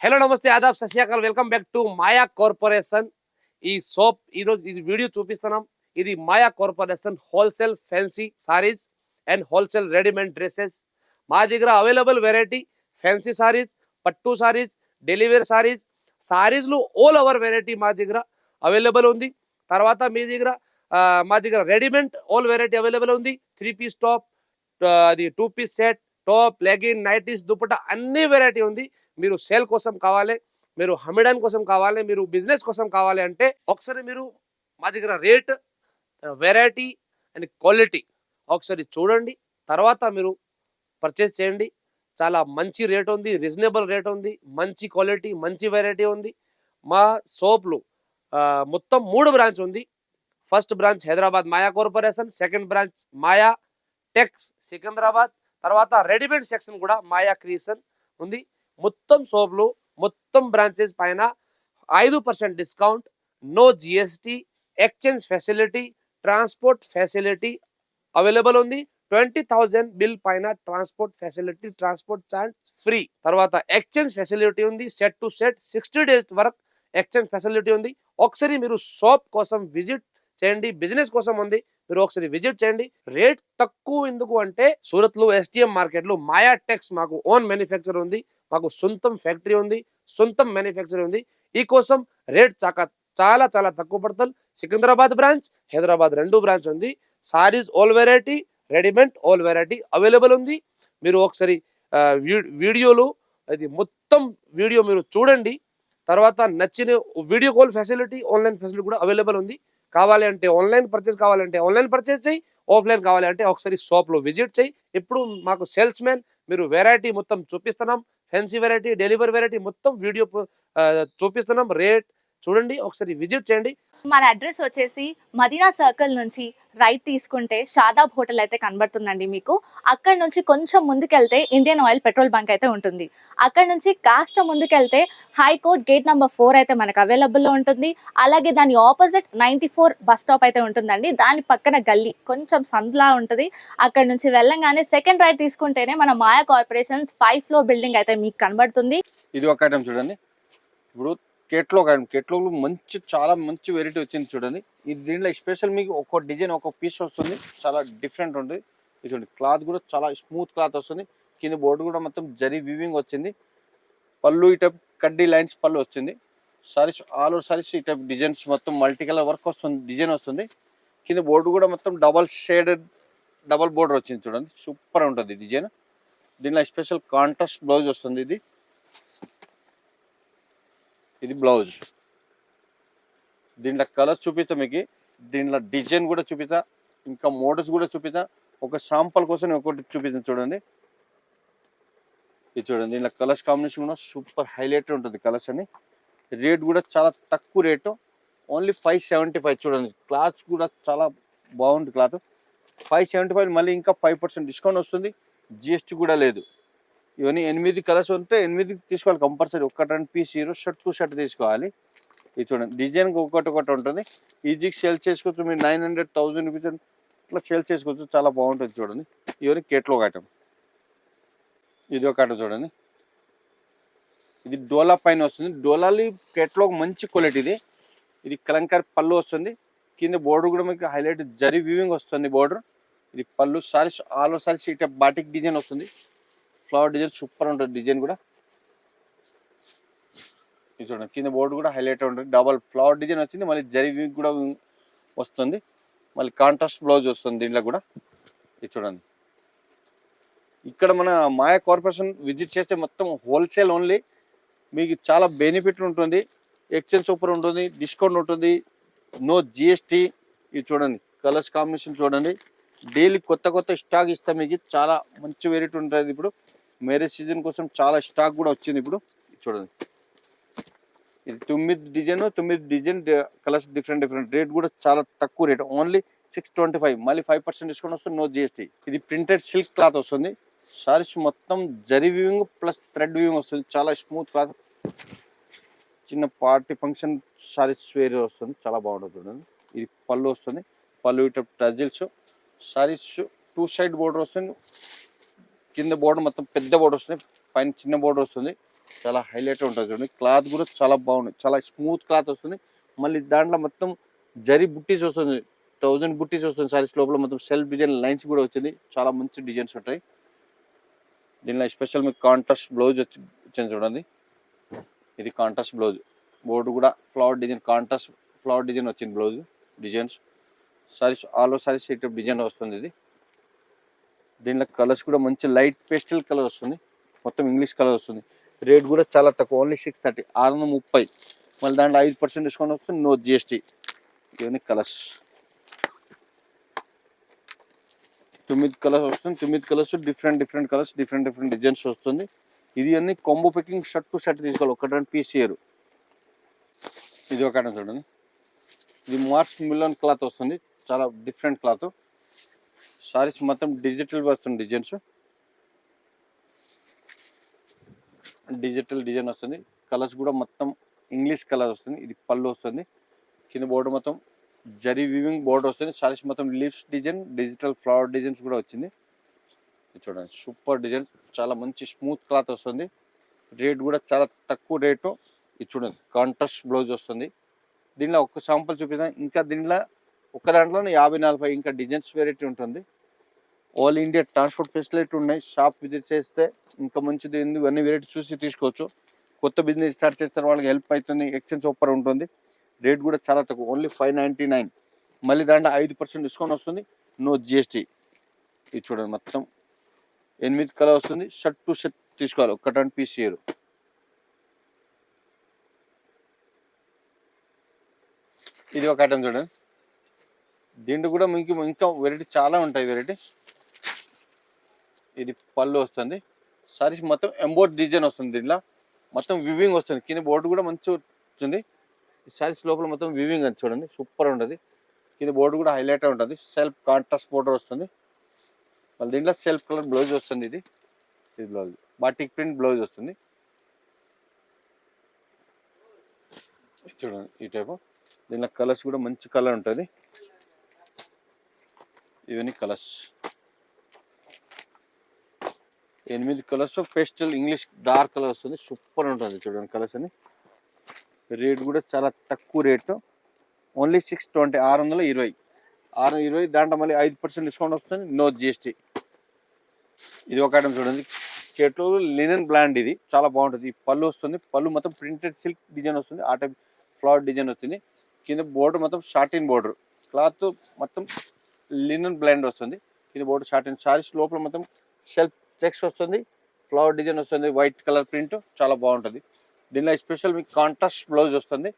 Hello నమస్తే ఆదాబ్ సత్ శ్రీ అకాల్ welcome back to Maya corporation. ఈ సోప్ ఈరోజు ఇది వీడియో చూపిస్తున్నాం. ఇది Maya corporation wholesale fancy saris and wholesale readymade dresses. మా దగ్గర అవైలబుల్ వెరైటీ ఫ్యాన్సీ సారీస్, పట్టు సారీస్, డెలివరీ సారీస్, సారీస్లో ఆల్ ఓవర్ వెరైటీ మా దగ్గర అవైలబుల్ ఉంది. తర్వాత మీ దగ్గర మా దగ్గర రెడీమేడ్ ఆల్ వెరైటీ అవైలబుల్ ఉంది. 3 పీస్ టాప్, అది 2 piece set, top, legging, nighties, dupatta అన్ని వెరైటీ ఉంది. మీరు సేల్ కోసం కావాలి, మీరు అమ్మడానికి కోసం కావాలి, మీరు బిజినెస్ కోసం కావాలి అంటే ఒకసారి మీరు మా దగ్గర రేట్, వెరైటీ అండ్ క్వాలిటీ ఒకసారి చూడండి. తర్వాత మీరు పర్చేస్ చేయండి. చాలా మంచి రేట్ ఉంది, రీజనబుల్ రేట్ ఉంది, మంచి క్వాలిటీ, మంచి వెరైటీ ఉంది. మా షాప్‌లో మొత్తం 3 బ్రాంచ్ ఉంది. ఫస్ట్ బ్రాంచ్ హైదరాబాద్ మాయా కార్పొరేషన్, సెకండ్ బ్రాంచ్ మాయా టెక్స్ సికింద్రాబాద్, తర్వాత రెడీమేడ్ సెక్షన్ కూడా మాయా క్రియేషన్ ఉంది. మొత్తం షాప్‌లో మొత్తం బ్రాంచెస్ పైన 5% discount, no GST, exchange facility, transport facility available ఉంది. 20,000 బిల్ పైన transport facility, transport charge free. తర్వాత ఎక్స్చేంజ్ ఫెసిలిటీ ఉంది. సెట్ టు సెట్ 60 డేస్ వరకు ఎక్స్చేంజ్ ఫెసిలిటీ ఉంది. ఒకసారి మీరు షాప్ కోసం విజిట్ చేయండి. బిజినెస్ కోసం ఉంది, మీరు ఒకసారి విజిట్ చేయండి. రేట్ తక్కువ ఎందుకు అంటే సూరత్‌లో ఎస్టీఎం మార్కెట్‌లో మాయా టెక్స్ మాకు ఓన్ మ్యానుఫ్యాక్చర్ ఉంది. మాకు సొంతం ఫ్యాక్టరీ ఉంది, సొంతం మ్యానుఫ్యాక్చర్ ఉంది. ఈ కోసం రేట్ చాలా చాలా తక్కువ పడతారు. సికింద్రాబాద్ బ్రాంచ్, హైదరాబాద్ 2 బ్రాంచ్ ఉంది. Saris all variety, readymade all variety available ఉంది. మీరు ఒకసారి వీడియోలో అది మొత్తం వీడియో మీరు చూడండి. తర్వాత నచ్చిన video call facility, online facility కూడా అవైలబుల్ ఉంది. కావాలి అంటే ఆన్లైన్ పర్చేస్ కావాలంటే ఆన్లైన్ పర్చేస్ చేయి, ఆఫ్లైన్ కావాలి అంటే ఒకసారి షాప్‌లో విజిట్ చేయి. ఇప్పుడు మాకు సేల్స్ మ్యాన్, మీరు వెరైటీ మొత్తం చూపిస్తున్నాం. ఫ్యాన్సీ వెరైటీ, డెలివరీ వెరైటీ మొత్తం వీడియో చూపిస్తున్నాం. రేట్ చూడండి, ఒకసారి విజిట్ చేయండి. మన అడ్రస్ వచ్చేసి మదీనా సర్కిల్ నుంచి రైట్ తీసుకుంటే షాదాబ్ హోటల్ అయితే కనబడుతుందండి మీకు. అక్కడ నుంచి కొంచెం ముందుకెళ్తే ఇండియన్ ఆయిల్ పెట్రోల్ బంక్ అయితే ఉంటుంది. అక్కడ నుంచి కాస్త ముందుకెళ్తే హైకోర్ట్ గేట్ నెంబర్ 4 అయితే మనకు అవైలబుల్‌లో ఉంటుంది. అలాగే దాని ఆపోజిట్ 94 బస్ స్టాప్ అయితే ఉంటుందండి. దాని పక్కన గల్లీ కొంచెం సందులా ఉంటది. అక్కడ నుంచి వెళ్ళంగానే సెకండ్ రైట్ తీసుకుంటేనే మన మాయా కార్పొరేషన్స్ 5 ఫ్లోర్ బిల్డింగ్ అయితే మీకు కనబడుతుంది. ఇది ఒక ఐటమ్ చూడండి. ఇప్పుడు కేట్లాగ్ ఐటమ్, కేట్లాగ్‌లో చాలా మంచి వెరైటీ వచ్చింది చూడండి. ఇది దీంట్లో స్పెషల్ మీకు ఒక డిజైన్, ఒక పీస్ వస్తుంది. చాలా డిఫరెంట్ ఉంటుంది. ఇది చూడండి, క్లాత్ కూడా చాలా స్మూత్ క్లాత్ వస్తుంది. కింద బోర్డు కూడా మొత్తం జరీ వీవింగ్ వచ్చింది. పళ్ళు ఈ టైప్ కడ్డీ లైన్స్ పళ్ళు వచ్చింది. సారీస్ ఆల్ ఓవర్ సారీస్ ఈ టైప్ డిజైన్స్ మొత్తం మల్టీ కలర్ వర్క్ వస్తుంది, డిజైన్ వస్తుంది. కింద బోర్డు కూడా మొత్తం డబల్ షేడెడ్, డబల్ బోర్డర్ వచ్చింది చూడండి. సూపర్ ఉంటుంది డిజైన్. దీనిలో స్పెషల్ కాంట్రాస్ట్ బ్లౌజ్ వస్తుంది. ఇది బ్లౌజ్. దీంట్లో కలర్స్ చూపిస్తా మీకు, దీంట్లో డిజైన్ కూడా చూపిస్తా, ఇంకా మోడల్స్ కూడా చూపిస్తా. ఒక శాంపుల్ కోసం ఒకటి చూపిస్తాను చూడండి. ఇది చూడండి, దీంట్లో కలర్స్ కాంబినేషన్ కూడా సూపర్ హైలైట్ ఉంటుంది కలర్స్ అని. రేట్ కూడా చాలా తక్కువ రేటు, ఓన్లీ 575. చూడండి, క్లాత్ కూడా చాలా బాగుంటుంది క్లాత్. 575 మళ్ళీ ఇంకా 5% డిస్కౌంట్ వస్తుంది. జిఎస్టీ కూడా లేదు. ఇవన్నీ 8 కలర్స్ ఉంటే 8 తీసుకోవాలి కంపల్సరీ. ఒక 2 పీస్ హీరో షర్ట్, 2 షర్ట్ తీసుకోవాలి. ఇది చూడండి, డిజైన్కి ఒకటి ఉంటుంది. ఈజీగా సేల్ చేసుకోవచ్చు. మీరు 900, 1000 రూపీస్ ఇట్లా సేల్ చేసుకోవచ్చు. చాలా బాగుంటుంది చూడండి. ఇవన్నీ కేట్లాగ్ ఐటమ్. ఇది ఒక ఐటమ్ చూడండి, ఇది డోలా పైన వస్తుంది. డోలాలి కేట్లాగ్ మంచి క్వాలిటీ. ఇది కలంకారీ పళ్ళు వస్తుంది. కింద బోర్డర్ కూడా మీకు హైలైట్ జరీ వీవింగ్ వస్తుంది బోర్డర్. ఇది పళ్ళు. సారీస్ ఆల్ ఓవర్ సారీస్ ఇట్లా బాటిక్ డిజైన్ వస్తుంది. ఫ్లవర్ డిజైన్ సూపర్ ఉంటుంది డిజైన్ కూడా. ఇది చూడండి, కింద బోర్డు కూడా హైలైట్ ఉంటుంది. డబల్ ఫ్లవర్ డిజైన్ వచ్చింది. మళ్ళీ జరీ వీక్ కూడా వస్తుంది. మళ్ళీ కాంట్రాస్ట్ బ్లౌజ్ వస్తుంది దీంట్లో కూడా. ఇది చూడండి, ఇక్కడ మన మాయా కార్పొరేషన్ విజిట్ చేస్తే మొత్తం హోల్సేల్ ఓన్లీ. మీకు చాలా బెనిఫిట్ ఉంటుంది. ఎక్స్చేంజ్ సూపర్ ఉంటుంది, డిస్కౌంట్ ఉంటుంది, నో జిఎస్టీ. ఇది చూడండి, కలర్స్ కాంబినేషన్ చూడండి. డైలీ కొత్త స్టాక్ ఇస్తాం మీకు. చాలా మంచి వెరైటీ ఉంటుంది. ఇప్పుడు మ్యారేజ్ సీజన్ కోసం చాలా స్టాక్ కూడా వచ్చింది ఇప్పుడు. చూడండి, ఇది 9 డిజైన్ కలర్స్ డిఫరెంట్. రేట్ కూడా చాలా తక్కువ రేట్, ఓన్లీ 625. మళ్ళీ 5% డిస్కౌంట్ వస్తుంది, నో జిఎస్టీ. ఇది ప్రింటెడ్ సిల్క్ క్లాత్ వస్తుంది. సారీస్ మొత్తం zari weaving plus thread weaving వస్తుంది. చాలా స్మూత్ క్లాత్. చిన్న పార్టీ ఫంక్షన్ సారీస్ వేర్ వస్తుంది, చాలా బాగుంటుంది చూడండి. ఇది పళ్ళు వస్తుంది. పళ్ళు ఇటు టజిల్స్. సారీస్ 2 సైడ్ బోర్డర్ వస్తుంది. కింద బోర్డర్ మొత్తం పెద్ద బోర్డర్ వస్తుంది, పైన చిన్న బోర్డర్ వస్తుంది. చాలా హైలైట్ ఉంటుంది చూడండి. క్లాత్ కూడా చాలా బాగుంది, చాలా స్మూత్ క్లాత్ వస్తుంది. మళ్ళీ దాంట్లో మొత్తం జరీ బుట్టీస్ వస్తుంది, 1000 బుట్టీస్ వస్తుంది సారీస్ లోపల. మొత్తం సెల్ఫ్ డిజైన్ లైన్స్ కూడా వచ్చింది, చాలా మంచి డిజైన్స్ ఉంటాయి. దీనిలో స్పెషల్ మీకు కాంట్రాస్ట్ బ్లౌజ్ వచ్చింది చూడండి. ఇది కాంట్రాస్ట్ బ్లౌజ్, బోర్డు కూడా flower design, contrast flower design వచ్చింది blouse designs. Saris all over saris ఇటు డిజైన్ వస్తుంది. ఇది దీనిలో కలర్స్ కూడా మంచి లైట్ పేస్టల్ కలర్ వస్తుంది, మొత్తం ఇంగ్లీష్ కలర్ వస్తుంది. రేట్ కూడా చాలా తక్కువ, ఓన్లీ 630, 630. మళ్ళీ దాంట్లో 5% డిస్కౌంట్ వస్తుంది, నో జిఎస్టీ. ఇవన్నీ కలర్స్ 9 కలర్స్ వస్తుంది. 9 colours different colours, different designs వస్తుంది. ఇది అన్ని combo packing, shirt to shirt తీసుకోవాలి, ఒకటి పీస్ ఇయర్. ఇది ఒక చూడండి, ఇది మార్చ్ మిలన్ క్లాత్ వస్తుంది, చాలా డిఫరెంట్ క్లాత్. సారీస్ మొత్తం డిజిటల్ వస్తుంది, డిజిటల్ డిజైన్ వస్తుంది. కలర్స్ కూడా మొత్తం ఇంగ్లీష్ కలర్ వస్తుంది. ఇది పళ్ళు వస్తుంది, కింద బోర్డర్ మొత్తం జరీ వీవింగ్ బోర్డర్ వస్తుంది. సారీస్ మొత్తం leaves design, digital flower designs కూడా వచ్చింది. ఇది చూడండి, సూపర్ డిజైన్, చాలా మంచి స్మూత్ క్లాత్ వస్తుంది. రేట్ కూడా చాలా తక్కువ రేటు. ఇది చూడండి, కాంట్రాస్ట్ బ్లౌజ్ వస్తుంది. దీనిలో ఒక శాంపుల్ చూపిద్దాం. ఇంకా దీనిలో ఒక దాంట్లోనే 50-40 ఇంకా డిజైన్స్ వెరైటీ ఉంటుంది. ఆల్ ఇండియా ట్రాన్స్పోర్ట్ ఫెసిలిటీ ఉన్నాయి. షాప్ విజిట్ చేస్తే ఇంకా మంచిది, ఇవన్నీ వెరైటీ చూసి తీసుకోవచ్చు. కొత్త బిజినెస్ స్టార్ట్ చేస్తారు, వాళ్ళకి హెల్ప్ అవుతుంది. ఎక్స్చేంజ్ ఆఫర్ ఉంటుంది. రేట్ కూడా చాలా తక్కువ, ఓన్లీ 599. మళ్ళీ దాంట్లో 5% డిస్కౌంట్ వస్తుంది, నో జిఎస్టీ. ఇది చూడండి, మొత్తం 8 కలర్ వస్తుంది. షర్ట్ టు షర్ట్ తీసుకోవాలి, ఒకటి పీస్ ఇయర్. ఇది ఒక ఐటమ్ చూడండి. దీంట్లో కూడా మీకు ఇంకా వెరైటీ చాలా ఉంటాయి వెరైటీ. ఇది పళ్ళు వస్తుంది. సారీస్ మొత్తం ఎంబోర్డ్ డిజైన్ వస్తుంది. దీంట్లో మొత్తం వివింగ్ వస్తుంది, కింద బోర్డు కూడా మంచిగా వచ్చింది. ఈ సారీస్ లోపల మొత్తం వివింగ్ అని చూడండి, సూపర్ ఉంటుంది. కింద బోర్డు కూడా హైలైట్ ఉంటుంది, సెల్ఫ్ కాంట్రాస్ట్ బోర్డర్ వస్తుంది. మళ్ళీ దీంట్లో సెల్ఫ్ కలర్ బ్లౌజ్ వస్తుంది. ఇది బ్లౌజ్ బాటిక్ ప్రింట్ బ్లౌజ్ వస్తుంది. చూడండి ఈ టైపు. దీనిలో కలర్స్ కూడా మంచి కలర్ ఉంటుంది. ఇవన్నీ colours 8 colours, pastel English dark colour వస్తుంది, సూపర్ ఉంటుంది. చూడండి కలర్స్ అని. రేట్ కూడా చాలా తక్కువ రేటు, ఓన్లీ 620, 620. 620 దాంట్లో మళ్ళీ 5% డిస్కౌంట్ వస్తుంది, నో జిఎస్టీ. ఇది ఒక ఐటమ్ చూడండి, కేటో లినన్ బ్లాండ్. ఇది చాలా బాగుంటుంది. పళ్ళు వస్తుంది, పళ్ళు మొత్తం ప్రింటెడ్ సిల్క్ డిజైన్ వస్తుంది, ఆ టైప్ ఫ్లవర్ డిజైన్ వస్తుంది. కింద బోర్డర్ మొత్తం షార్టిన్ బోర్డర్, క్లాత్ మొత్తం లినన్ బ్లాండ్ వస్తుంది. కింద బోర్డర్ షార్టిన్. సారీస్ లోపల మొత్తం సెల్ఫ్ చెక్స్ వస్తుంది, ఫ్లవర్ డిజైన్ వస్తుంది, వైట్ కలర్ ప్రింట్, చాలా బాగుంటుంది. దీనిలో స్పెషల్ మీకు కాంట్రాస్ట్ బ్లౌజ్ వస్తుంది,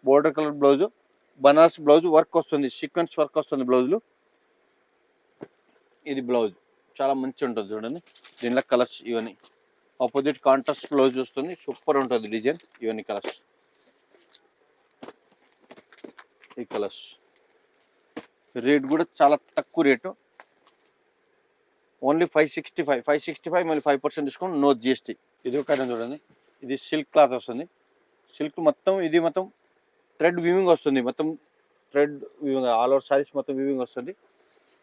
border colour blouse, Banaras blouse work వస్తుంది, సీక్వెన్స్ వర్క్ వస్తుంది బ్లౌజ్లో. ఇది బ్లౌజ్ చాలా మంచి ఉంటుంది చూడండి. దీనిలో కలర్స్ ఇవన్నీ ఆపోజిట్ కాంట్రాస్ట్ బ్లౌజ్ వస్తుంది, సూపర్ ఉంటుంది డిజైన్. ఇవన్నీ కలర్స్, ఈ కలర్స్. రేట్ కూడా చాలా తక్కువ రేటు, ఓన్లీ 565. మళ్ళీ 5% డిస్కౌంట్, నో జిఎస్టీ. ఇది ఒక ఐటమ్ చూడండి, ఇది సిల్క్ క్లాత్ వస్తుంది. సిల్క్ మొత్తం ఇది మొత్తం థ్రెడ్ వీవింగ్ వస్తుంది, మొత్తం thread weaving, all over saris మొత్తం వీవింగ్ వస్తుంది.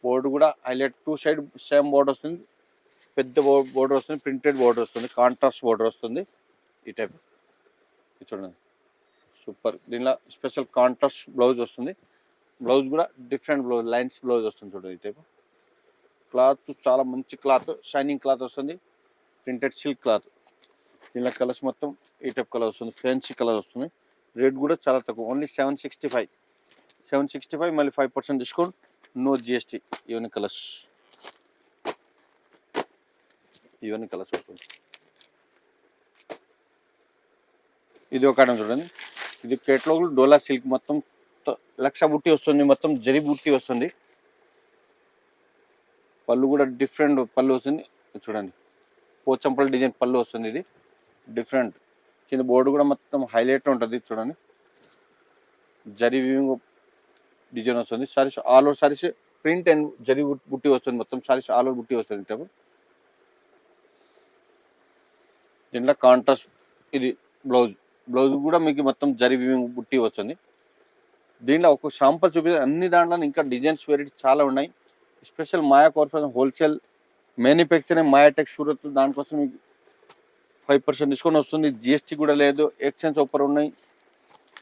బోర్డు కూడా హైలైట్, 2 సైడ్ సేమ్ బోర్డర్ వస్తుంది, పెద్ద బోర్డర్ వస్తుంది, ప్రింటెడ్ బోర్డర్ వస్తుంది, కాంట్రాస్ట్ బోర్డర్ వస్తుంది. ఈ టైప్ ఇది చూడండి, సూపర్. దీనిలో స్పెషల్ కాంట్రాస్ట్ బ్లౌజ్ వస్తుంది. బ్లౌజ్ కూడా డిఫరెంట్ బ్లౌజ్, లైన్స్ బ్లౌజ్ వస్తుంది చూడండి. ఈ టైప్ క్లాత్ చాలా మంచి క్లాత్, షైనింగ్ క్లాత్ వస్తుంది, ప్రింటెడ్ సిల్క్ క్లాత్. దీనిలో కలర్స్ మొత్తం ఈ టైప్ కలర్ వస్తుంది, ఫ్యాన్సీ కలర్ వస్తుంది. రేట్ కూడా చాలా తక్కువ, ఓన్లీ 765. మళ్ళీ 5% డిస్కౌంట్, నో జిఎస్టీ. ఇవన్నీ కలర్స్ వస్తుంది. ఇది ఒక ఐటమ్ చూడండి, ఇది కేటలాగ్ డోలా సిల్క్, మొత్తం లక్ష బుట్టి వస్తుంది, మొత్తం జరీ బుట్టి వస్తుంది. పళ్ళు కూడా డిఫరెంట్ పళ్ళు వస్తుంది చూడండి, పోచంపల్లి డిజైన్ పళ్ళు వస్తుంది. ఇది డిఫరెంట్. కింద బోర్డు కూడా మొత్తం హైలైట్ ఉంటుంది చూడండి, జరీ వీవింగ్ డిజైన్ వస్తుంది. Saris all over saris print and zari బుట్టి వస్తుంది, మొత్తం సారీస్ ఆల్ ఓవర్ బుట్టి వస్తుంది. దీంట్లో కాంట్రాస్ట్. ఇది బ్లౌజ్ కూడా మీకు మొత్తం జరీ వీవింగ్ బుట్టి వస్తుంది. దీంట్లో ఒక శాంపుల్ చూపిస్తే అన్ని దాంట్లో ఇంకా డిజైన్స్ వెరైటీ చాలా ఉన్నాయి. స్పెషల్ మాయా కార్పొరేషన్ హోల్సేల్ మ్యానుఫ్యాక్చరింగ్ మాయాటెక్ సూరత్, దానికోసం మీకు 5% డిస్కౌంట్ వస్తుంది. జిఎస్టీ కూడా లేదు. ఎక్స్చేంజ్ ఆఫర్ ఉన్నాయి.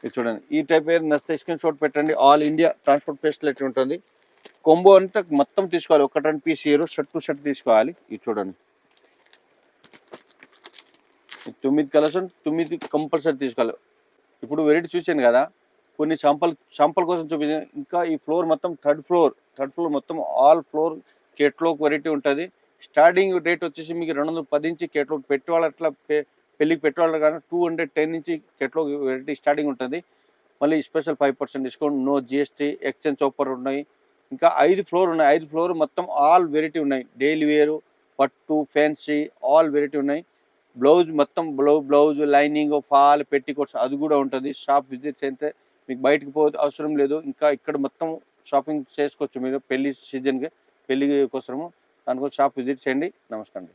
ఇది చూడండి. ఈ టైప్ ఏది నచ్చితే స్క్రీన్ షాట్ పెట్టండి. ఆల్ ఇండియా ట్రాన్స్పోర్ట్ ఫెసిలిటీ ఉంటుంది. కొంబో అంతా మొత్తం తీసుకోవాలి. 1 పీస్ ఇయర్ షర్ట్ టు షర్ట్ తీసుకోవాలి. ఇది చూడండి. 9 కలర్స్ 9 కంపల్సరీ తీసుకోవాలి. ఇప్పుడు వెరైటీ చూసాను కదా, కొన్ని శాంపుల్ కోసం చూపించాను. ఇంకా ఈ ఫ్లోర్ మొత్తం థర్డ్ ఫ్లోర్ మొత్తం ఆల్ ఫ్లోర్ కేటలాగ్ వెరైటీ ఉంటుంది. స్టార్టింగ్ రేట్ వచ్చేసి మీకు 210 నుంచి కేటలాగ్ పెట్టువాళ్ళు అట్లా పెళ్ళికి పెట్టువాళ్ళు కానీ 210 నుంచి కేటలాగ్ వెరైటీ స్టార్టింగ్ ఉంటుంది. మళ్ళీ special 5% discount, no GST, exchange offer ఉన్నాయి. ఇంకా 5 ఫ్లోర్ ఉన్నాయి. 5 ఫ్లోర్ మొత్తం ఆల్ వెరైటీ ఉన్నాయి. డైలీ వేరు, పట్టు, ఫ్యాన్సీ ఆల్ వెరైటీ ఉన్నాయి. బ్లౌజ్ మొత్తం బ్లౌజ్ లైనింగ్, ఫాల్, పెట్టికోట్స్ అది కూడా ఉంటుంది. షాప్ విజిట్స్ అయితే మీకు బయటకు పోతే అవసరం లేదు. ఇంకా ఇక్కడ మొత్తం షాపింగ్ చేసుకోవచ్చు మీరు పెళ్లి సీజన్కి, పెళ్లి కోసము. దానికోసం షాప్ విజిట్ చేయండి. నమస్కారం.